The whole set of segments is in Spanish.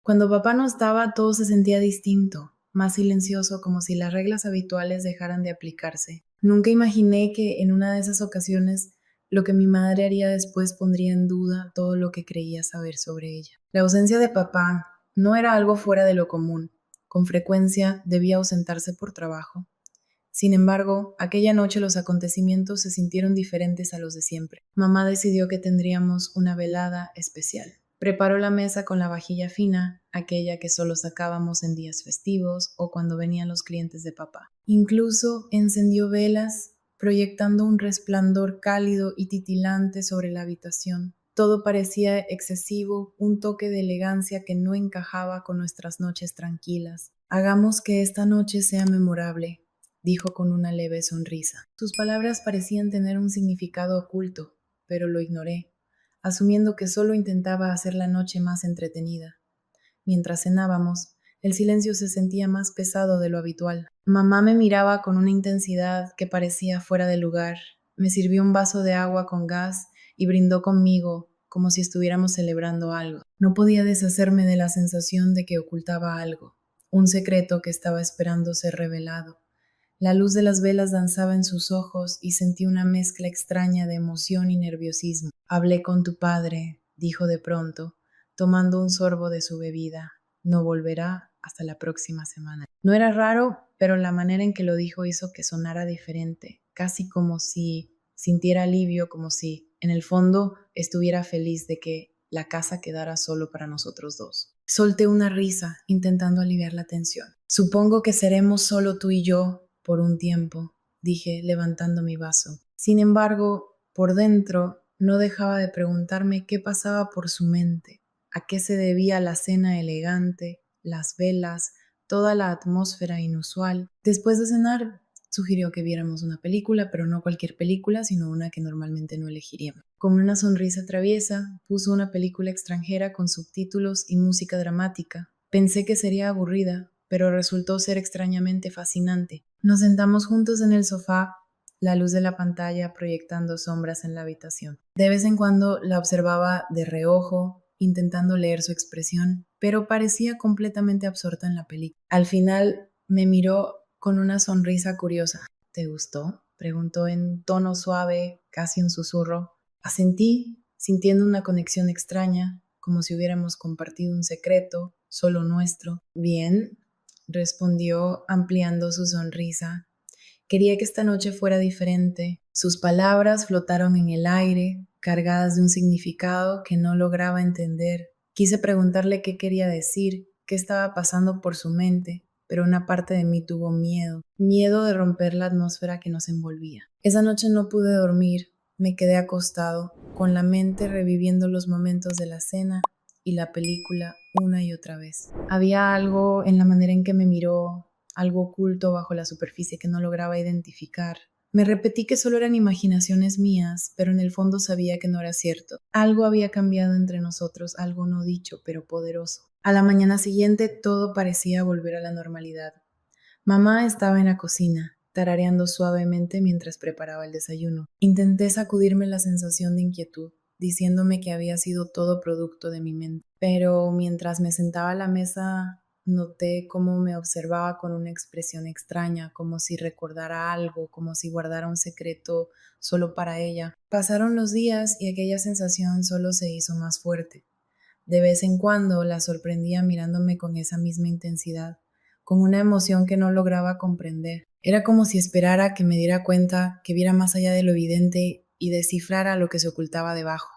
Cuando papá no estaba, todo se sentía distinto, más silencioso, como si las reglas habituales dejaran de aplicarse. Nunca imaginé que en una de esas ocasiones lo que mi madre haría después pondría en duda todo lo que creía saber sobre ella. La ausencia de papá no era algo fuera de lo común. Con frecuencia debía ausentarse por trabajo. Sin embargo, aquella noche los acontecimientos se sintieron diferentes a los de siempre. Mamá decidió que tendríamos una velada especial. Preparó la mesa con la vajilla fina, aquella que solo sacábamos en días festivos o cuando venían los clientes de papá. Incluso encendió velas, proyectando un resplandor cálido y titilante sobre la habitación. Todo parecía excesivo, un toque de elegancia que no encajaba con nuestras noches tranquilas. Hagamos que esta noche sea memorable, dijo con una leve sonrisa. Sus palabras parecían tener un significado oculto, pero lo ignoré, asumiendo que solo intentaba hacer la noche más entretenida. Mientras cenábamos, el silencio se sentía más pesado de lo habitual. Mamá me miraba con una intensidad que parecía fuera de lugar. Me sirvió un vaso de agua con gas y brindó conmigo, como si estuviéramos celebrando algo. No podía deshacerme de la sensación de que ocultaba algo, un secreto que estaba esperando ser revelado. La luz de las velas danzaba en sus ojos y sentí una mezcla extraña de emoción y nerviosismo. Hablé con tu padre, dijo de pronto, tomando un sorbo de su bebida. No volverá hasta la próxima semana. No era raro, pero la manera en que lo dijo hizo que sonara diferente, casi como si sintiera alivio, como si, en el fondo, estuviera feliz de que la casa quedara solo para nosotros dos. Solté una risa, intentando aliviar la tensión. Supongo que seremos solo tú y yo por un tiempo, dije, levantando mi vaso. Sin embargo, por dentro no dejaba de preguntarme qué pasaba por su mente, a qué se debía la cena elegante, las velas, toda la atmósfera inusual. Después de cenar, sugirió que viéramos una película, pero no cualquier película, sino una que normalmente no elegiríamos. Con una sonrisa traviesa, puso una película extranjera con subtítulos y música dramática. Pensé que sería aburrida, pero resultó ser extrañamente fascinante. Nos sentamos juntos en el sofá, la luz de la pantalla proyectando sombras en la habitación. De vez en cuando la observaba de reojo, intentando leer su expresión, pero parecía completamente absorta en la película. Al final me miró con una sonrisa curiosa. ¿Te gustó?, preguntó en tono suave, casi un susurro. Asentí, sintiendo una conexión extraña, como si hubiéramos compartido un secreto, solo nuestro. Bien, respondió ampliando su sonrisa. Quería que esta noche fuera diferente. Sus palabras flotaron en el aire, cargadas de un significado que no lograba entender. Quise preguntarle qué quería decir, qué estaba pasando por su mente, pero una parte de mí tuvo miedo de romper la atmósfera que nos envolvía. Esa noche no pude dormir, me quedé acostado, con la mente reviviendo los momentos de la cena y la película una y otra vez. Había algo en la manera en que me miró, algo oculto bajo la superficie que no lograba identificar. Me repetí que solo eran imaginaciones mías, pero en el fondo sabía que no era cierto. Algo había cambiado entre nosotros, algo no dicho, pero poderoso. A la mañana siguiente todo parecía volver a la normalidad. Mamá estaba en la cocina, tarareando suavemente mientras preparaba el desayuno. Intenté sacudirme la sensación de inquietud, diciéndome que había sido todo producto de mi mente. Pero mientras me sentaba a la mesa, noté cómo me observaba con una expresión extraña, como si recordara algo, como si guardara un secreto solo para ella. Pasaron los días y aquella sensación solo se hizo más fuerte. De vez en cuando la sorprendía mirándome con esa misma intensidad, con una emoción que no lograba comprender. Era como si esperara que me diera cuenta, que viera más allá de lo evidente y descifrara lo que se ocultaba debajo.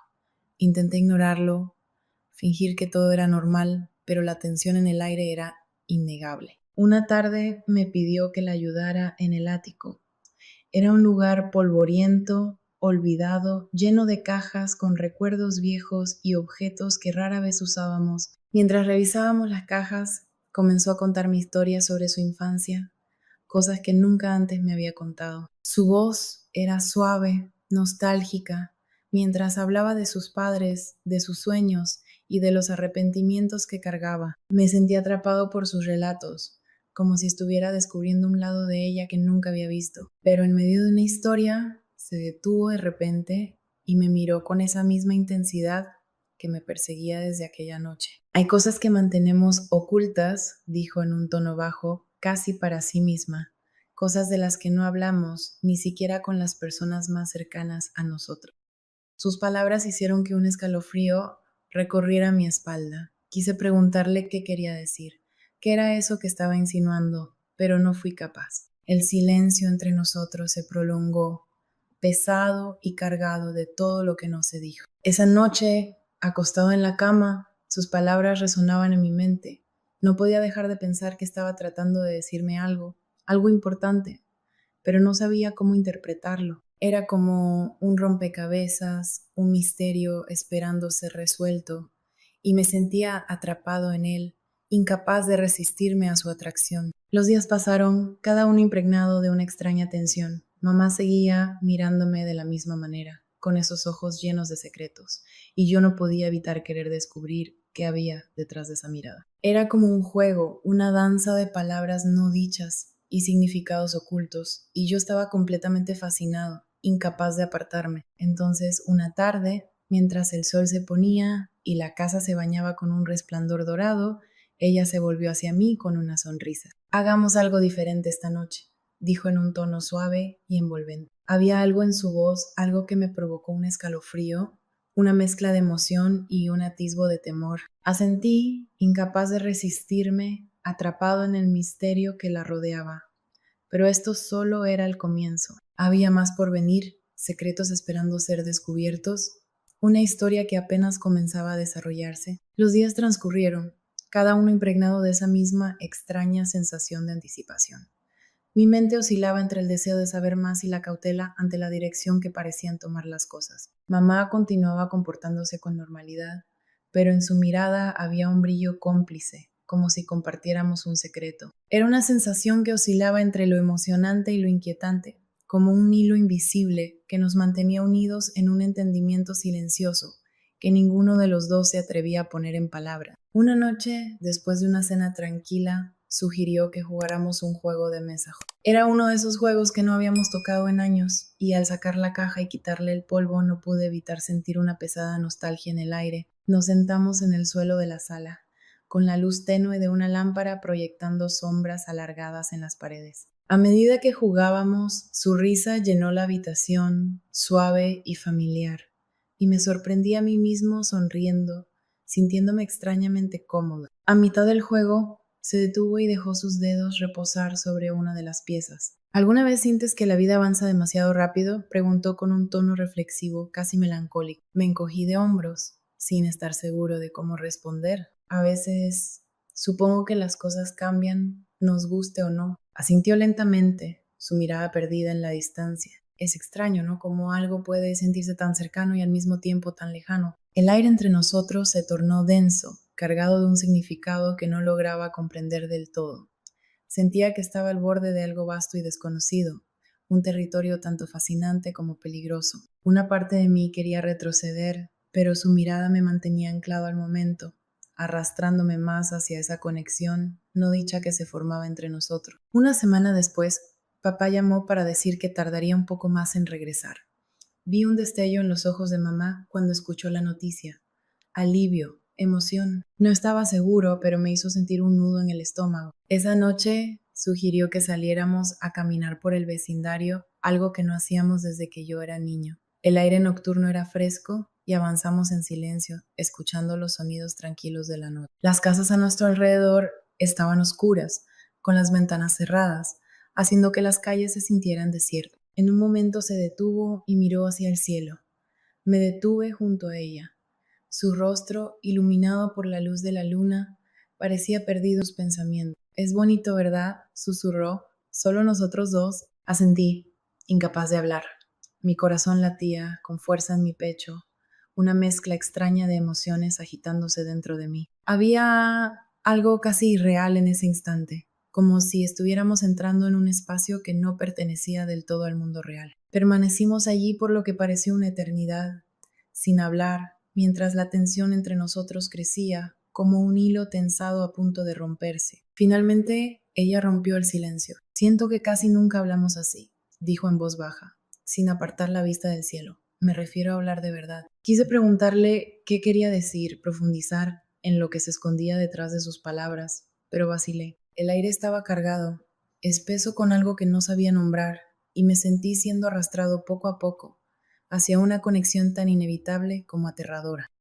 Intenté ignorarlo, fingir que todo era normal, pero la tensión en el aire era innegable. Una tarde me pidió que la ayudara en el ático. Era un lugar polvoriento, olvidado, lleno de cajas con recuerdos viejos y objetos que rara vez usábamos. Mientras revisábamos las cajas, comenzó a contarme historias sobre su infancia, cosas que nunca antes me había contado. Su voz era suave, nostálgica, mientras hablaba de sus padres, de sus sueños y de los arrepentimientos que cargaba. Me sentí atrapado por sus relatos, como si estuviera descubriendo un lado de ella que nunca había visto. Pero en medio de una historia, se detuvo de repente y me miró con esa misma intensidad que me perseguía desde aquella noche. Hay cosas que mantenemos ocultas, dijo en un tono bajo, casi para sí misma, cosas de las que no hablamos ni siquiera con las personas más cercanas a nosotros. Sus palabras hicieron que un escalofrío recorriera mi espalda. Quise preguntarle qué quería decir, qué era eso que estaba insinuando, pero no fui capaz. El silencio entre nosotros se prolongó, pesado y cargado de todo lo que no se dijo. Esa noche, acostado en la cama, sus palabras resonaban en mi mente. No podía dejar de pensar que estaba tratando de decirme algo importante, pero no sabía cómo interpretarlo. Era como un rompecabezas, un misterio esperando ser resuelto, y me sentía atrapado en él, incapaz de resistirme a su atracción. Los días pasaron, cada uno impregnado de una extraña tensión. Mamá seguía mirándome de la misma manera, con esos ojos llenos de secretos, y yo no podía evitar querer descubrir qué había detrás de esa mirada. Era como un juego, una danza de palabras no dichas y significados ocultos, y yo estaba completamente fascinado, incapaz de apartarme. Entonces, una tarde, mientras el sol se ponía y la casa se bañaba con un resplandor dorado, ella se volvió hacia mí con una sonrisa. Hagamos algo diferente esta noche, dijo en un tono suave y envolvente. Había algo en su voz, algo que me provocó un escalofrío, una mezcla de emoción y un atisbo de temor. Asentí, incapaz de resistirme, atrapado en el misterio que la rodeaba. Pero esto solo era el comienzo. Había más por venir, secretos esperando ser descubiertos, una historia que apenas comenzaba a desarrollarse. Los días transcurrieron, cada uno impregnado de esa misma extraña sensación de anticipación. Mi mente oscilaba entre el deseo de saber más y la cautela ante la dirección que parecían tomar las cosas. Mamá continuaba comportándose con normalidad, pero en su mirada había un brillo cómplice, como si compartiéramos un secreto. Era una sensación que oscilaba entre lo emocionante y lo inquietante, como un hilo invisible que nos mantenía unidos en un entendimiento silencioso, que ninguno de los dos se atrevía a poner en palabra. Una noche, después de una cena tranquila, sugirió que jugáramos un juego de mesa. Era uno de esos juegos que no habíamos tocado en años, y al sacar la caja y quitarle el polvo no pude evitar sentir una pesada nostalgia en el aire. Nos sentamos en el suelo de la sala, con la luz tenue de una lámpara proyectando sombras alargadas en las paredes. A medida que jugábamos, su risa llenó la habitación, suave y familiar, y me sorprendí a mí mismo sonriendo, sintiéndome extrañamente cómodo. A mitad del juego, se detuvo y dejó sus dedos reposar sobre una de las piezas. ¿Alguna vez sientes que la vida avanza demasiado rápido?, preguntó con un tono reflexivo, casi melancólico. Me encogí de hombros, sin estar seguro de cómo responder. A veces, supongo que las cosas cambian, nos guste o no. Asintió lentamente, su mirada perdida en la distancia. Es extraño, ¿no? Cómo algo puede sentirse tan cercano y al mismo tiempo tan lejano. El aire entre nosotros se tornó denso, cargado de un significado que no lograba comprender del todo. Sentía que estaba al borde de algo vasto y desconocido, un territorio tanto fascinante como peligroso. Una parte de mí quería retroceder, pero su mirada me mantenía anclado al momento, arrastrándome más hacia esa conexión no dicha que se formaba entre nosotros. Una semana después, papá llamó para decir que tardaría un poco más en regresar. Vi un destello en los ojos de mamá cuando escuchó la noticia. Alivio, emoción. No estaba seguro, pero me hizo sentir un nudo en el estómago. Esa noche sugirió que saliéramos a caminar por el vecindario, algo que no hacíamos desde que yo era niño. El aire nocturno era fresco y avanzamos en silencio, escuchando los sonidos tranquilos de la noche. Las casas a nuestro alrededor estaban oscuras, con las ventanas cerradas, haciendo que las calles se sintieran desiertas. En un momento se detuvo y miró hacia el cielo. Me detuve junto a ella. Su rostro, iluminado por la luz de la luna, parecía perdido en sus pensamientos. Es bonito, ¿verdad?, susurró. Solo nosotros dos. Asentí, incapaz de hablar. Mi corazón latía con fuerza en mi pecho, una mezcla extraña de emociones agitándose dentro de mí. Había algo casi irreal en ese instante, como si estuviéramos entrando en un espacio que no pertenecía del todo al mundo real. Permanecimos allí por lo que pareció una eternidad, sin hablar, mientras la tensión entre nosotros crecía, como un hilo tensado a punto de romperse. Finalmente, ella rompió el silencio. Siento que casi nunca hablamos así, dijo en voz baja, sin apartar la vista del cielo. Me refiero a hablar de verdad. Quise preguntarle qué quería decir, profundizar en lo que se escondía detrás de sus palabras, pero vacilé. El aire estaba cargado, espeso con algo que no sabía nombrar, y me sentí siendo arrastrado poco a poco hacia una conexión tan inevitable como aterradora.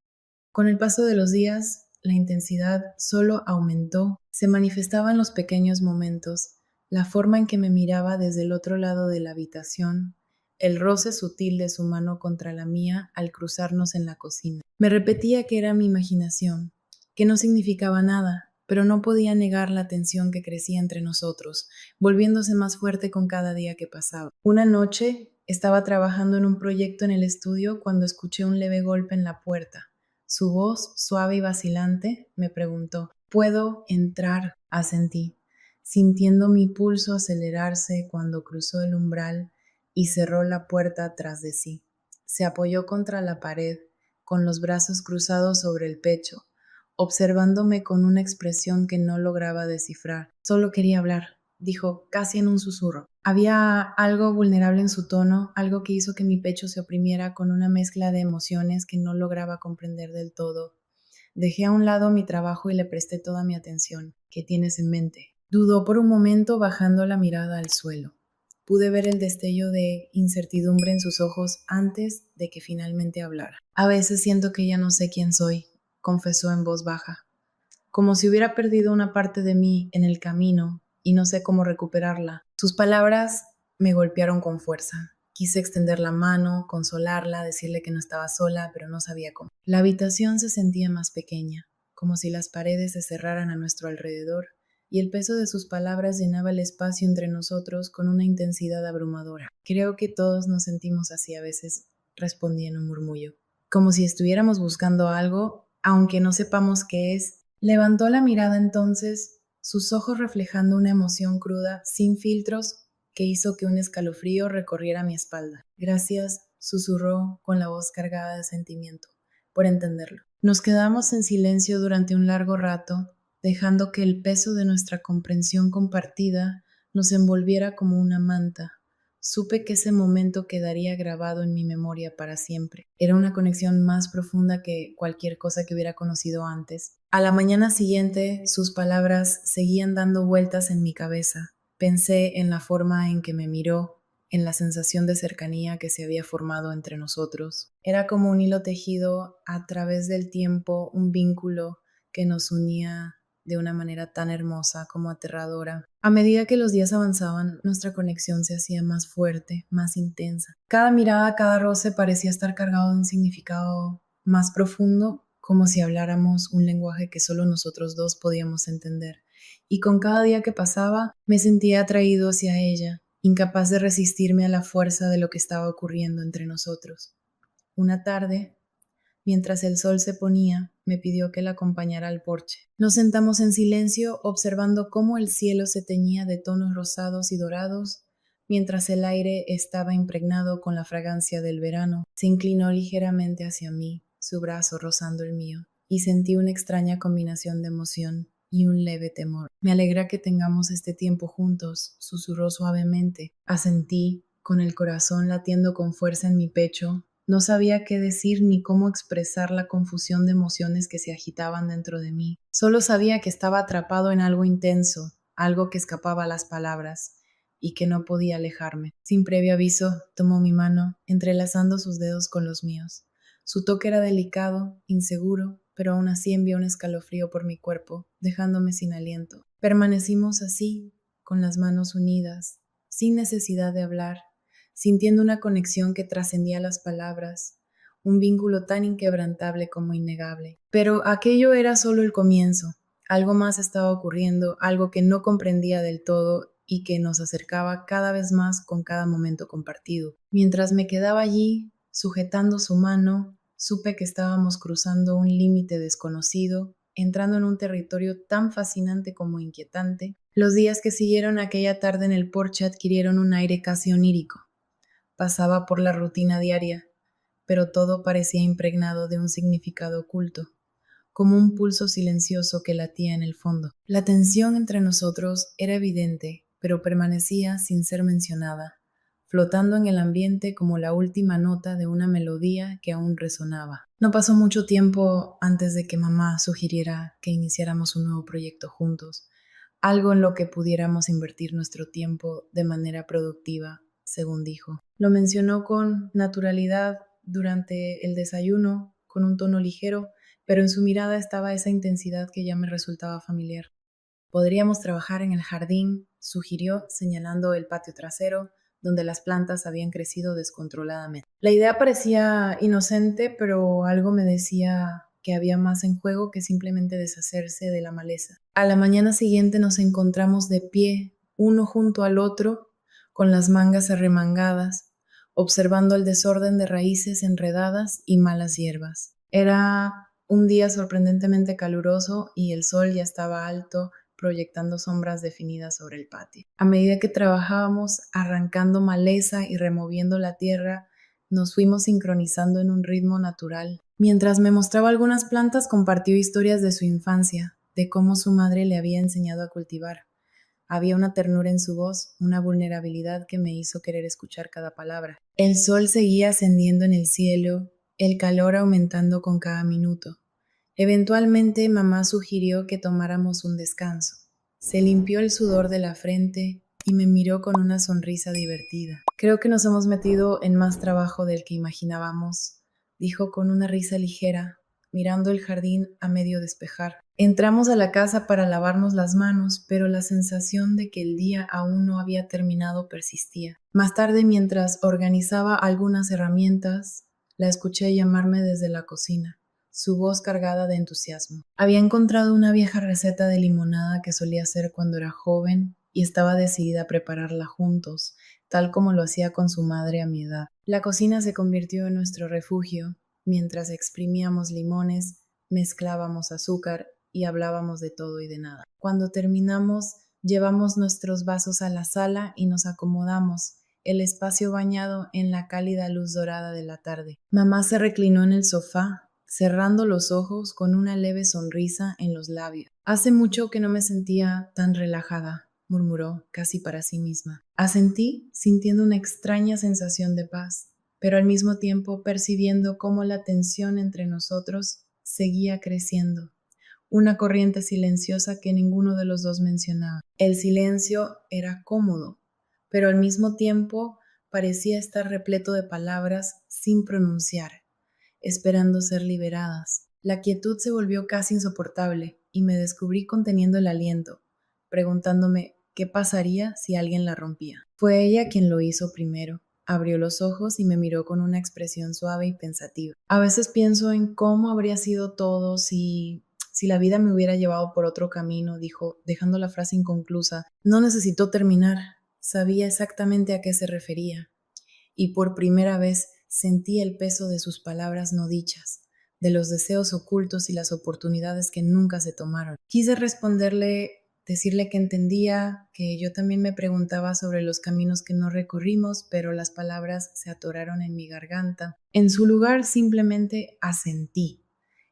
Con el paso de los días, la intensidad solo aumentó. Se manifestaba en los pequeños momentos, la forma en que me miraba desde el otro lado de la habitación, el roce sutil de su mano contra la mía al cruzarnos en la cocina. Me repetía que era mi imaginación, que no significaba nada, pero no podía negar la tensión que crecía entre nosotros, volviéndose más fuerte con cada día que pasaba. Una noche estaba trabajando en un proyecto en el estudio cuando escuché un leve golpe en la puerta. Su voz, suave y vacilante, me preguntó: ¿Puedo entrar? Asentí, sintiendo mi pulso acelerarse cuando cruzó el umbral y cerró la puerta tras de sí. Se apoyó contra la pared, con los brazos cruzados sobre el pecho, observándome con una expresión que no lograba descifrar. Solo quería hablar, dijo casi en un susurro. Había algo vulnerable en su tono, algo que hizo que mi pecho se oprimiera con una mezcla de emociones que no lograba comprender del todo. Dejé a un lado mi trabajo y le presté toda mi atención. ¿Qué tienes en mente? Dudó por un momento, bajando la mirada al suelo. Pude ver el destello de incertidumbre en sus ojos antes de que finalmente hablara. A veces siento que ya no sé quién soy, confesó en voz baja, como si hubiera perdido una parte de mí en el camino y no sé cómo recuperarla. Sus palabras me golpearon con fuerza. Quise extender la mano, consolarla, decirle que no estaba sola, pero no sabía cómo. La habitación se sentía más pequeña, como si las paredes se cerraran a nuestro alrededor, y el peso de sus palabras llenaba el espacio entre nosotros con una intensidad abrumadora. Creo que todos nos sentimos así a veces, respondí en un murmullo, como si estuviéramos buscando algo, aunque no sepamos qué es. Levantó la mirada entonces, sus ojos reflejando una emoción cruda, sin filtros, que hizo que un escalofrío recorriera mi espalda. Gracias, susurró con la voz cargada de sentimiento, por entenderlo. Nos quedamos en silencio durante un largo rato, dejando que el peso de nuestra comprensión compartida nos envolviera como una manta. Supe que ese momento quedaría grabado en mi memoria para siempre. Era una conexión más profunda que cualquier cosa que hubiera conocido antes. A la mañana siguiente, sus palabras seguían dando vueltas en mi cabeza. Pensé en la forma en que me miró, en la sensación de cercanía que se había formado entre nosotros. Era como un hilo tejido a través del tiempo, un vínculo que nos unía de una manera tan hermosa como aterradora. A medida que los días avanzaban, nuestra conexión se hacía más fuerte, más intensa. Cada mirada, cada roce parecía estar cargado de un significado más profundo, como si habláramos un lenguaje que solo nosotros dos podíamos entender. Y con cada día que pasaba, me sentía atraído hacia ella, incapaz de resistirme a la fuerza de lo que estaba ocurriendo entre nosotros. Una tarde, mientras el sol se ponía, me pidió que la acompañara al porche. Nos sentamos en silencio, observando cómo el cielo se teñía de tonos rosados y dorados, mientras el aire estaba impregnado con la fragancia del verano. Se inclinó ligeramente hacia mí, su brazo rozando el mío, y sentí una extraña combinación de emoción y un leve temor. Me alegra que tengamos este tiempo juntos, susurró suavemente. Asentí, con el corazón latiendo con fuerza en mi pecho. No sabía qué decir ni cómo expresar la confusión de emociones que se agitaban dentro de mí. Solo sabía que estaba atrapado en algo intenso, algo que escapaba a las palabras y que no podía alejarme. Sin previo aviso, tomó mi mano, entrelazando sus dedos con los míos. Su toque era delicado, inseguro, pero aún así envió un escalofrío por mi cuerpo, dejándome sin aliento. Permanecimos así, con las manos unidas, sin necesidad de hablar, sintiendo una conexión que trascendía las palabras, un vínculo tan inquebrantable como innegable. Pero aquello era solo el comienzo. Algo más estaba ocurriendo, algo que no comprendía del todo y que nos acercaba cada vez más con cada momento compartido. Mientras me quedaba allí, sujetando su mano, supe que estábamos cruzando un límite desconocido, entrando en un territorio tan fascinante como inquietante. Los días que siguieron aquella tarde en el porche adquirieron un aire casi onírico. Pasaba por la rutina diaria, pero todo parecía impregnado de un significado oculto, como un pulso silencioso que latía en el fondo. La tensión entre nosotros era evidente, pero permanecía sin ser mencionada, flotando en el ambiente como la última nota de una melodía que aún resonaba. No pasó mucho tiempo antes de que mamá sugiriera que iniciáramos un nuevo proyecto juntos, algo en lo que pudiéramos invertir nuestro tiempo de manera productiva, según dijo. Lo mencionó con naturalidad durante el desayuno, con un tono ligero, pero en su mirada estaba esa intensidad que ya me resultaba familiar. Podríamos trabajar en el jardín, sugirió, señalando el patio trasero, donde las plantas habían crecido descontroladamente. La idea parecía inocente, pero algo me decía que había más en juego que simplemente deshacerse de la maleza. A la mañana siguiente nos encontramos de pie, uno junto al otro, con las mangas arremangadas, observando el desorden de raíces enredadas y malas hierbas. Era un día sorprendentemente caluroso y el sol ya estaba alto, proyectando sombras definidas sobre el patio. A medida que trabajábamos arrancando maleza y removiendo la tierra, nos fuimos sincronizando en un ritmo natural. Mientras me mostraba algunas plantas, compartió historias de su infancia, de cómo su madre le había enseñado a cultivar. Había una ternura en su voz, una vulnerabilidad que me hizo querer escuchar cada palabra. El sol seguía ascendiendo en el cielo, el calor aumentando con cada minuto. Eventualmente mamá sugirió que tomáramos un descanso. Se limpió el sudor de la frente y me miró con una sonrisa divertida. Creo que nos hemos metido en más trabajo del que imaginábamos, dijo con una risa ligera, mirando el jardín a medio despejar. Entramos a la casa para lavarnos las manos, pero la sensación de que el día aún no había terminado persistía. Más tarde, mientras organizaba algunas herramientas, la escuché llamarme desde la cocina, su voz cargada de entusiasmo. Había encontrado una vieja receta de limonada que solía hacer cuando era joven y estaba decidida a prepararla juntos, tal como lo hacía con su madre a mi edad. La cocina se convirtió en nuestro refugio. Mientras exprimíamos limones, mezclábamos azúcar y hablábamos de todo y de nada. Cuando terminamos, llevamos nuestros vasos a la sala y nos acomodamos, el espacio bañado en la cálida luz dorada de la tarde. Mamá se reclinó en el sofá, cerrando los ojos con una leve sonrisa en los labios. Hace mucho que no me sentía tan relajada, murmuró, casi para sí misma. Asentí, sintiendo una extraña sensación de paz, pero al mismo tiempo percibiendo cómo la tensión entre nosotros seguía creciendo. Una corriente silenciosa que ninguno de los dos mencionaba. El silencio era cómodo, pero al mismo tiempo parecía estar repleto de palabras sin pronunciar, esperando ser liberadas. La quietud se volvió casi insoportable y me descubrí conteniendo el aliento, preguntándome qué pasaría si alguien la rompía. Fue ella quien lo hizo primero. Abrió los ojos y me miró con una expresión suave y pensativa. A veces pienso en cómo habría sido todo si la vida me hubiera llevado por otro camino, dijo, dejando la frase inconclusa. No necesitó terminar. Sabía exactamente a qué se refería. Y por primera vez sentí el peso de sus palabras no dichas, de los deseos ocultos y las oportunidades que nunca se tomaron. Quise responderle, decirle que entendía, que yo también me preguntaba sobre los caminos que no recorrimos, pero las palabras se atoraron en mi garganta. En su lugar simplemente asentí,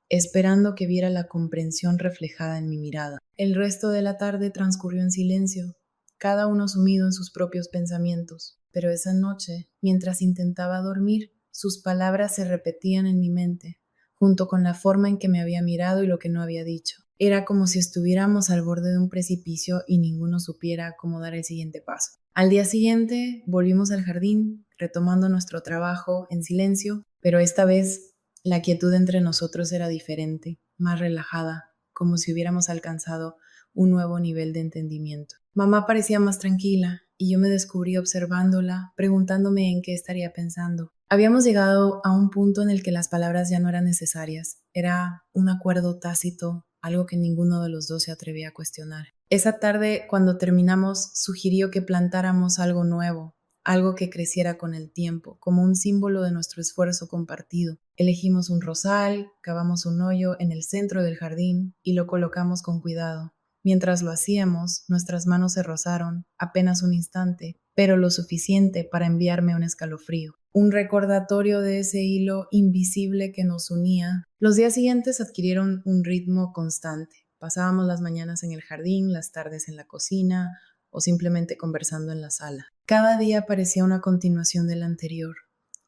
esperando que viera la comprensión reflejada en mi mirada. El resto de la tarde transcurrió en silencio, cada uno sumido en sus propios pensamientos. Pero esa noche, mientras intentaba dormir, sus palabras se repetían en mi mente, junto con la forma en que me había mirado y lo que no había dicho. Era como si estuviéramos al borde de un precipicio y ninguno supiera cómo dar el siguiente paso. Al día siguiente volvimos al jardín, retomando nuestro trabajo en silencio, pero esta vez la quietud entre nosotros era diferente, más relajada, como si hubiéramos alcanzado un nuevo nivel de entendimiento. Mamá parecía más tranquila y yo me descubrí observándola, preguntándome en qué estaría pensando. Habíamos llegado a un punto en el que las palabras ya no eran necesarias. Era un acuerdo tácito, algo que ninguno de los dos se atrevía a cuestionar. Esa tarde, cuando terminamos, sugirió que plantáramos algo nuevo, algo que creciera con el tiempo, como un símbolo de nuestro esfuerzo compartido. Elegimos un rosal, cavamos un hoyo en el centro del jardín y lo colocamos con cuidado. Mientras lo hacíamos, nuestras manos se rozaron, apenas un instante, pero lo suficiente para enviarme un escalofrío. Un recordatorio de ese hilo invisible que nos unía. Los días siguientes adquirieron un ritmo constante. Pasábamos las mañanas en el jardín, las tardes en la cocina, o simplemente conversando en la sala. Cada día parecía una continuación del anterior,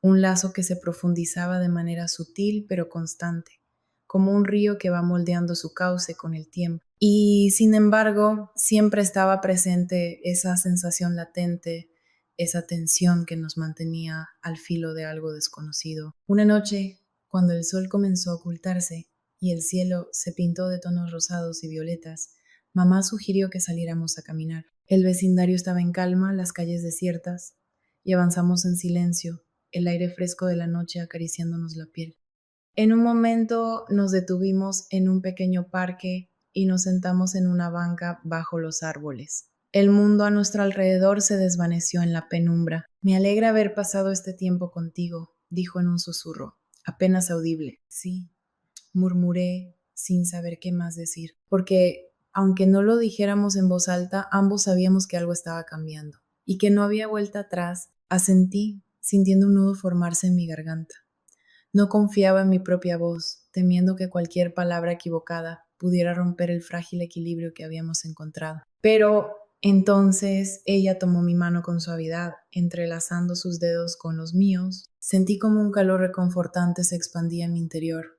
un lazo que se profundizaba de manera sutil pero constante, como un río que va moldeando su cauce con el tiempo. Y sin embargo, siempre estaba presente esa sensación latente, esa tensión que nos mantenía al filo de algo desconocido. Una noche, cuando el sol comenzó a ocultarse y el cielo se pintó de tonos rosados y violetas, mamá sugirió que saliéramos a caminar. El vecindario estaba en calma, las calles desiertas, y avanzamos en silencio, el aire fresco de la noche acariciándonos la piel. En un momento nos detuvimos en un pequeño parque y nos sentamos en una banca bajo los árboles. El mundo a nuestro alrededor se desvaneció en la penumbra. Me alegra haber pasado este tiempo contigo, dijo en un susurro, apenas audible. Sí, murmuré sin saber qué más decir, porque aunque no lo dijéramos en voz alta, ambos sabíamos que algo estaba cambiando y que no había vuelta atrás. Asentí, sintiendo un nudo formarse en mi garganta. No confiaba en mi propia voz, temiendo que cualquier palabra equivocada pudiera romper el frágil equilibrio que habíamos encontrado. Pero entonces ella tomó mi mano con suavidad, entrelazando sus dedos con los míos. Sentí como un calor reconfortante se expandía en mi interior,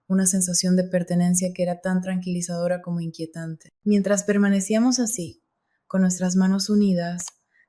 una sensación de pertenencia que era tan tranquilizadora como inquietante. Mientras permanecíamos así, con nuestras manos unidas,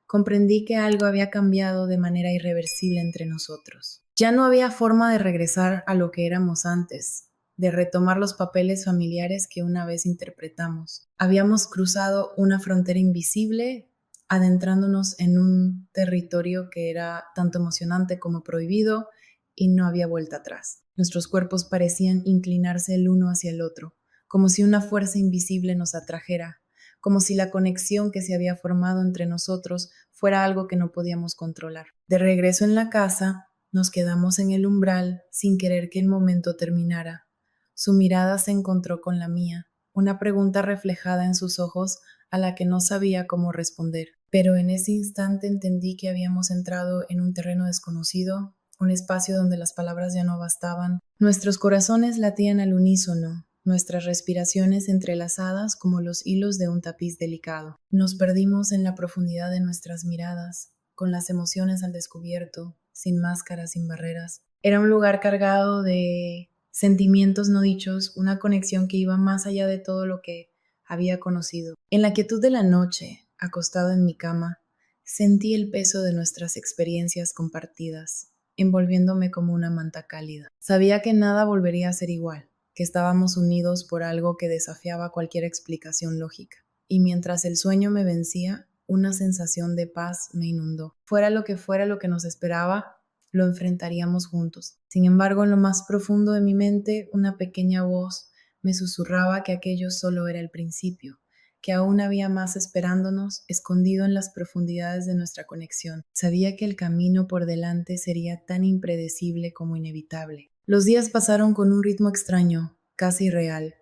comprendí que algo había cambiado de manera irreversible entre nosotros. Ya no había forma de regresar a lo que éramos antes, de retomar los papeles familiares que una vez interpretamos. Habíamos cruzado una frontera invisible, adentrándonos en un territorio que era tanto emocionante como prohibido, y no había vuelta atrás. Nuestros cuerpos parecían inclinarse el uno hacia el otro, como si una fuerza invisible nos atrajera, como si la conexión que se había formado entre nosotros fuera algo que no podíamos controlar. De regreso en la casa, nos quedamos en el umbral sin querer que el momento terminara. Su mirada se encontró con la mía, una pregunta reflejada en sus ojos a la que no sabía cómo responder. Pero en ese instante entendí que habíamos entrado en un terreno desconocido, un espacio donde las palabras ya no bastaban. Nuestros corazones latían al unísono, nuestras respiraciones entrelazadas como los hilos de un tapiz delicado. Nos perdimos en la profundidad de nuestras miradas, con las emociones al descubierto, sin máscaras, sin barreras. Era un lugar cargado de sentimientos no dichos, una conexión que iba más allá de todo lo que había conocido. En la quietud de la noche, acostado en mi cama, sentí el peso de nuestras experiencias compartidas, envolviéndome como una manta cálida. Sabía que nada volvería a ser igual, que estábamos unidos por algo que desafiaba cualquier explicación lógica. Y mientras el sueño me vencía, una sensación de paz me inundó. Fuera lo que nos esperaba, lo enfrentaríamos juntos. Sin embargo, en lo más profundo de mi mente, una pequeña voz me susurraba que aquello solo era el principio, que aún había más esperándonos, escondido en las profundidades de nuestra conexión. Sabía que el camino por delante sería tan impredecible como inevitable. Los días pasaron con un ritmo extraño, casi irreal.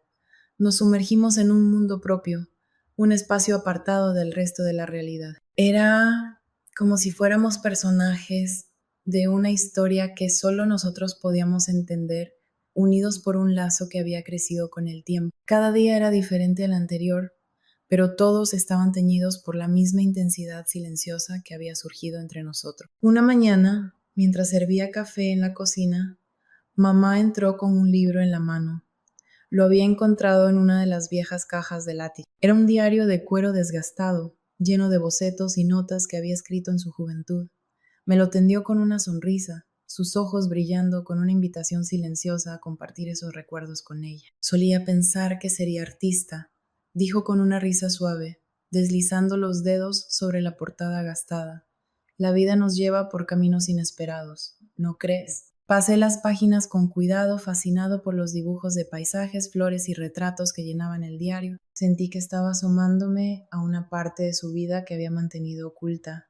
Nos sumergimos en un mundo propio, un espacio apartado del resto de la realidad. Era como si fuéramos personajes de una historia que solo nosotros podíamos entender, unidos por un lazo que había crecido con el tiempo. Cada día era diferente al anterior, pero todos estaban teñidos por la misma intensidad silenciosa que había surgido entre nosotros. Una mañana, mientras servía café en la cocina, mamá entró con un libro en la mano. Lo había encontrado en una de las viejas cajas del ático. Era un diario de cuero desgastado, lleno de bocetos y notas que había escrito en su juventud. Me lo tendió con una sonrisa, sus ojos brillando con una invitación silenciosa a compartir esos recuerdos con ella. Solía pensar que sería artista, dijo con una risa suave, deslizando los dedos sobre la portada gastada. La vida nos lleva por caminos inesperados, ¿no crees? Pasé las páginas con cuidado, fascinado por los dibujos de paisajes, flores y retratos que llenaban el diario. Sentí que estaba asomándome a una parte de su vida que había mantenido oculta,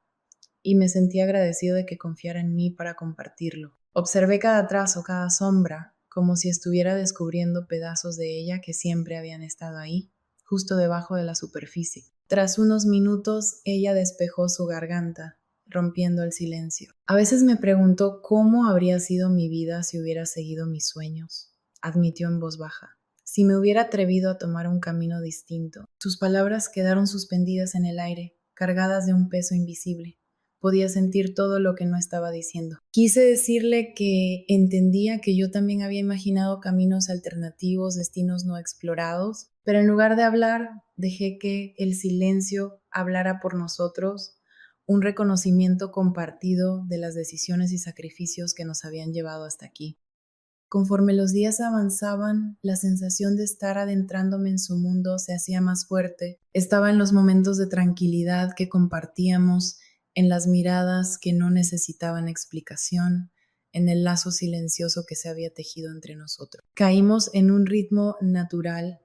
y me sentí agradecido de que confiara en mí para compartirlo. Observé cada trazo, cada sombra, como si estuviera descubriendo pedazos de ella que siempre habían estado ahí, justo debajo de la superficie. Tras unos minutos, ella despejó su garganta, rompiendo el silencio. A veces me pregunto cómo habría sido mi vida si hubiera seguido mis sueños, admitió en voz baja. Si me hubiera atrevido a tomar un camino distinto. Sus palabras quedaron suspendidas en el aire, cargadas de un peso invisible. Podía sentir todo lo que no estaba diciendo. Quise decirle que entendía que yo también había imaginado caminos alternativos, destinos no explorados, pero en lugar de hablar, dejé que el silencio hablara por nosotros, un reconocimiento compartido de las decisiones y sacrificios que nos habían llevado hasta aquí. Conforme los días avanzaban, la sensación de estar adentrándome en su mundo se hacía más fuerte. Estaba en los momentos de tranquilidad que compartíamos, en las miradas que no necesitaban explicación, en el lazo silencioso que se había tejido entre nosotros. Caímos en un ritmo natural,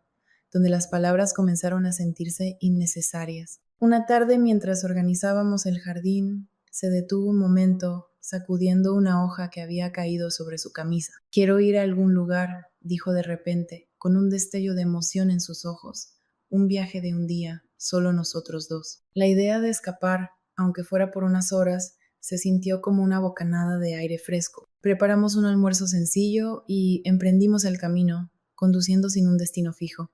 donde las palabras comenzaron a sentirse innecesarias. Una tarde, mientras organizábamos el jardín, se detuvo un momento, sacudiendo una hoja que había caído sobre su camisa. «Quiero ir a algún lugar», dijo de repente, con un destello de emoción en sus ojos. «Un viaje de un día, solo nosotros dos». La idea de escapar, aunque fuera por unas horas, se sintió como una bocanada de aire fresco. Preparamos un almuerzo sencillo y emprendimos el camino, conduciendo sin un destino fijo.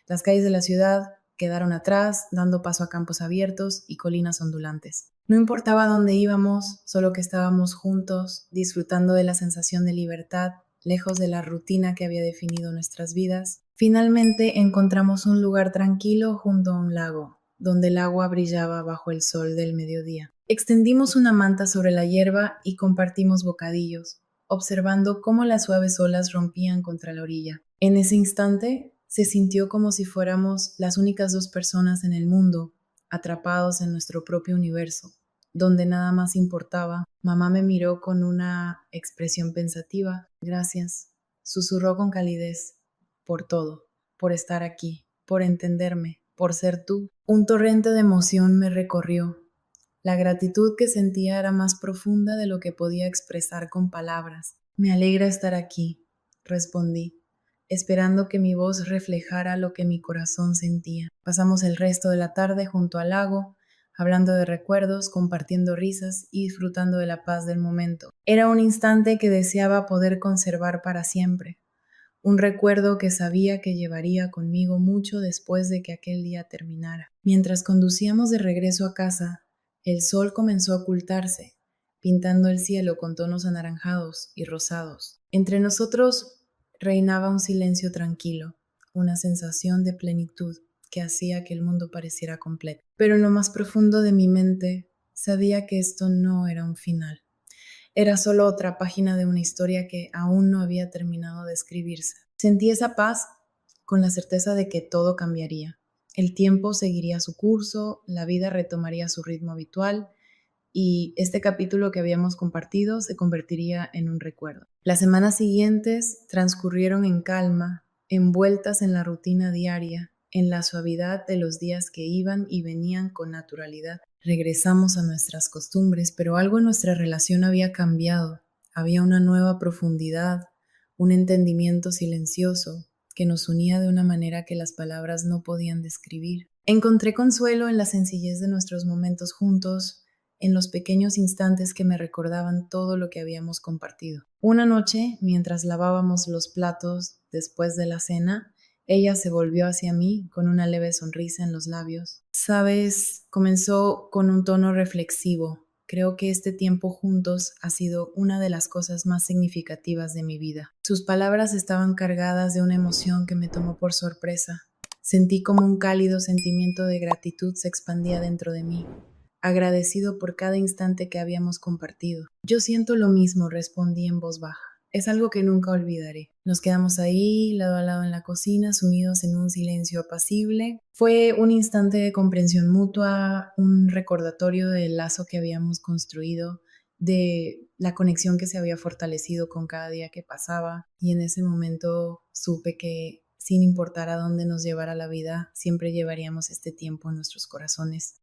Las calles de la ciudad quedaron atrás, dando paso a campos abiertos y colinas ondulantes. No importaba dónde íbamos, solo que estábamos juntos, disfrutando de la sensación de libertad, lejos de la rutina que había definido nuestras vidas. Finalmente encontramos un lugar tranquilo junto a un lago, donde el agua brillaba bajo el sol del mediodía. Extendimos una manta sobre la hierba y compartimos bocadillos, observando cómo las suaves olas rompían contra la orilla. En ese instante, se sintió como si fuéramos las únicas dos personas en el mundo, atrapados en nuestro propio universo, donde nada más importaba. Mamá me miró con una expresión pensativa. «Gracias», susurró con calidez, «por todo, por estar aquí, por entenderme, por ser tú». Un torrente de emoción me recorrió. La gratitud que sentía era más profunda de lo que podía expresar con palabras. «Me alegra estar aquí», respondí, esperando que mi voz reflejara lo que mi corazón sentía. Pasamos el resto de la tarde junto al lago, hablando de recuerdos, compartiendo risas y disfrutando de la paz del momento. Era un instante que deseaba poder conservar para siempre, un recuerdo que sabía que llevaría conmigo mucho después de que aquel día terminara. Mientras conducíamos de regreso a casa, el sol comenzó a ocultarse, pintando el cielo con tonos anaranjados y rosados. Entre nosotros reinaba un silencio tranquilo, una sensación de plenitud que hacía que el mundo pareciera completo. Pero en lo más profundo de mi mente sabía que esto no era un final. Era solo otra página de una historia que aún no había terminado de escribirse. Sentí esa paz con la certeza de que todo cambiaría. El tiempo seguiría su curso, la vida retomaría su ritmo habitual y este capítulo que habíamos compartido se convertiría en un recuerdo. Las semanas siguientes transcurrieron en calma, envueltas en la rutina diaria, en la suavidad de los días que iban y venían con naturalidad. Regresamos a nuestras costumbres, pero algo en nuestra relación había cambiado. Había una nueva profundidad, un entendimiento silencioso que nos unía de una manera que las palabras no podían describir. Encontré consuelo en la sencillez de nuestros momentos juntos, en los pequeños instantes que me recordaban todo lo que habíamos compartido. Una noche, mientras lavábamos los platos después de la cena, ella se volvió hacia mí con una leve sonrisa en los labios. «Sabes», comenzó con un tono reflexivo, «creo que este tiempo juntos ha sido una de las cosas más significativas de mi vida». Sus palabras estaban cargadas de una emoción que me tomó por sorpresa. Sentí como un cálido sentimiento de gratitud se expandía dentro de mí, agradecido por cada instante que habíamos compartido. «Yo siento lo mismo», respondí en voz baja. «Es algo que nunca olvidaré». Nos quedamos ahí, lado a lado en la cocina, sumidos en un silencio apacible. Fue un instante de comprensión mutua, un recordatorio del lazo que habíamos construido, de la conexión que se había fortalecido con cada día que pasaba. Y en ese momento supe que, sin importar a dónde nos llevara la vida, siempre llevaríamos este tiempo en nuestros corazones.